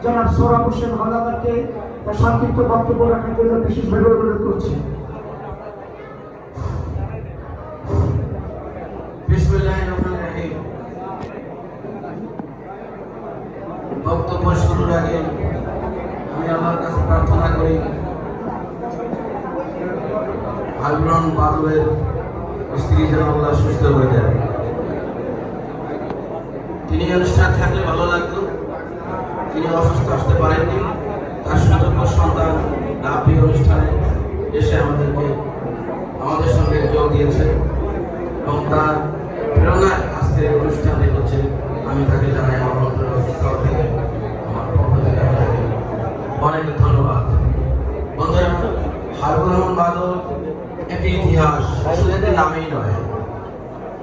জনাব সোহরাব হোসেন হাওলাদারকে তার সংক্ষিপ্ত বক্তব্য রাখার জন্য বিশেষভাবে অনুরোধ করছি। বক্তব্য শুরুর আগে আমি আমার কাছে প্রার্থনা করি হাবিবুর বাদলের স্ত্রী যেন আল্লাহ সুস্থ করে দেন। তিনি অনুষ্ঠান থাকলে ভালো লাগতো, তিনি অসুস্থ আসতে পারেননি। তার সুযোগ্য সন্তান রাব্বি অনুষ্ঠানে এসে আমাদের সঙ্গে যোগ দিয়েছে এবং তার প্রেরণায় আজকের অনুষ্ঠানে হচ্ছে। আমি তাকে জানাই আমার অন্তর থেকে আমার পক্ষ থেকে অনেক ধন্যবাদ। বন্ধুরা, হাবিবুর রহমান বাদল একটি ইতিহাস, শুধু একটি নামেই নয়।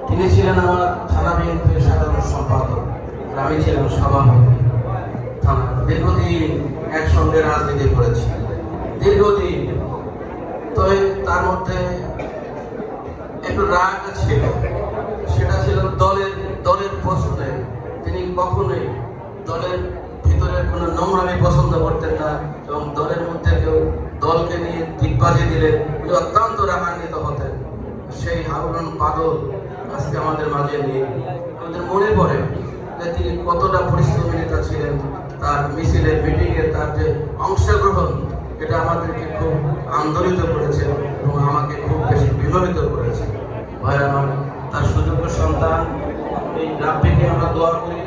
তিনি ছিলেন আমার থানা বিএনপির সাধারণ সম্পাদক, আমি ছিলাম সভাপতি থানা। দীর্ঘদিন একসঙ্গে রাজনীতি করেছি, দীর্ঘদিন। তবে তার মধ্যে একটু রাগ ছিল, সেটা ছিল দলের প্রশ্নে। তিনি কখনোই দলের ভিতরে কোনো নোংরামি পছন্দ করতেন না এবং দলের মধ্যে কেউ দলকে নিয়ে দিগ্বাজি দিলে উনি অত্যন্ত রাগান্বিত হতেন। সেই হাবিবুর বাদল আজকে আমাদের মাঝে নিয়ে আমাদের মনে পড়ে যে তিনি কতটা পরিশ্রমী নেতা ছিলেন। তার মিছিলে, মিটিংয়ে তার যে অংশগ্রহণ, এটা আমাদেরকে খুব আন্দোলিত করেছে এবং আমাকে খুব বেশি বিনোদিত করেছে। ভাই আমার, তার সুযোগ্য সন্তান এই রাব্বিকে আমরা দোয়া করি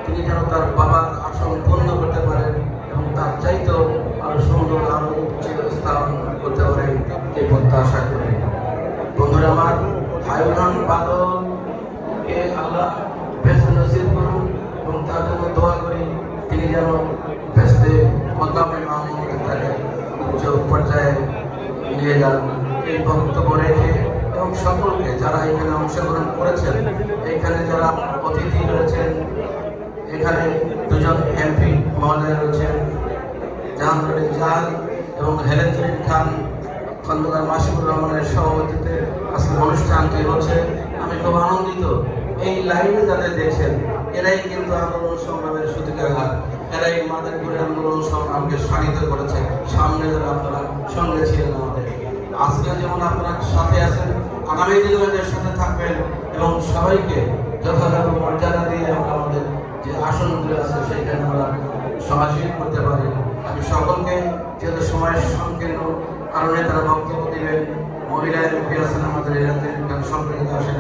তিনি যেন তার বাবার আসন পূর্ণ করতে পারেন এবং তার চাইতেও আরো সুন্দর, আরো উচ্চ স্থান করতে পারেন, এই প্রত্যাশা করি। বন্ধুরা আমার, হাবিবুর বাদলকে আল্লাহ বেস্ট নসিব করুন এবং তার জন্য দোয়া করি তিনি যেন বেস্টে মকামে মাহমুদে তাকে উচ্চ পর্যায়ে নিয়ে যান। এই বক্তব্য রেখে এবং সকলকে যারা এখানে অংশগ্রহণ করেছেন, এখানে যারা অতিথি রয়েছেন, এখানে দুজন এমপি মহোদয় রয়েছেন, জাহাঙ্গীর জাহান এবং হেলেন্দ্রিন খান খন্দকার মাসিকুর রহমানের সভাপতিতে আজকে অনুষ্ঠানটি হচ্ছে। আমি খুব আনন্দিত। এই লাইনে যাদের দেখছেন, এরাই কিন্তু আন্দোলন সংগ্রামের সূতিকাঘাত, এরাই মাদারীপুরের আন্দোলন সংগ্রামকে শানিত করেছে। সামনে যারা আপনারা সঙ্গে ছিলেন আমাদের, আজকে যেমন আপনারা সাথে আছেন, আগামী দিনেও এদের সাথে থাকবেন এবং সবাইকে যথাযথ মর্যাদা দিয়ে আমরা আমাদের যে আসনগুলো আছে সেইখানে আমরা সমাসীন করতে পারি। আমি সকলকে, যেহেতু সময় সংকীর্ণ কারণে তারা বক্তব্য দিবেন, মহিলা এমপি আছেন আমাদের এলাকার সম্পর্কিত আসেন,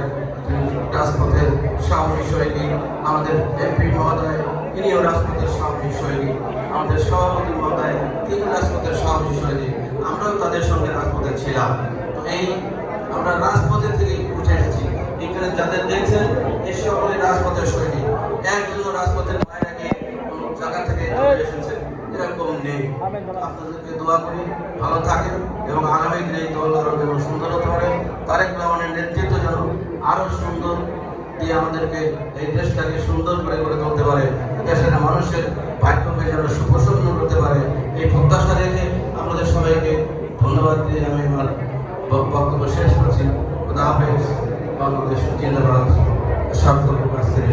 রাজপথের সাহসী সৈনিক, আমাদের এমপি মহোদয় তিনিও রাজপথের সাহসী সৈনিক, আমাদের সভাপতি মহোদয় তিনি রাজপথের সাহসী সৈনিক, আমরাও তাদের সঙ্গে রাজপথে ছিলাম। তো এই আমরা রাজপথে থেকে উঠে এসেছি। এখানে যাদের দেখছেন এই সকলে রাজপথের সৈনিক, একজন রাজপথের বাইরে গিয়ে কোনো জায়গা থেকে এসেছে এরকম নেই। আপনাদেরকে দোয়া করি ভালো থাকেন এবং আগামী দিনে এই দল আরো যেন সুন্দর হতে পারে, তারেক রহমানের নেতৃত্ব যেন আরো সুন্দর দিয়ে আমাদেরকে এই দেশটাকে সুন্দর করে গড়ে তুলতে পারে, দেশের মানুষের ভাগ্যকে যেন সুপ্রসন্ন করতে পারে, এই প্রত্যাশা রেখে আপনাদের সবাইকে ধন্যবাদ দিয়ে আমি আমার বক্তব্য শেষ করছি। খোদা হাফেজ। বাংলাদেশ জিন্দাবাদ। স্বাগত উপস্থিত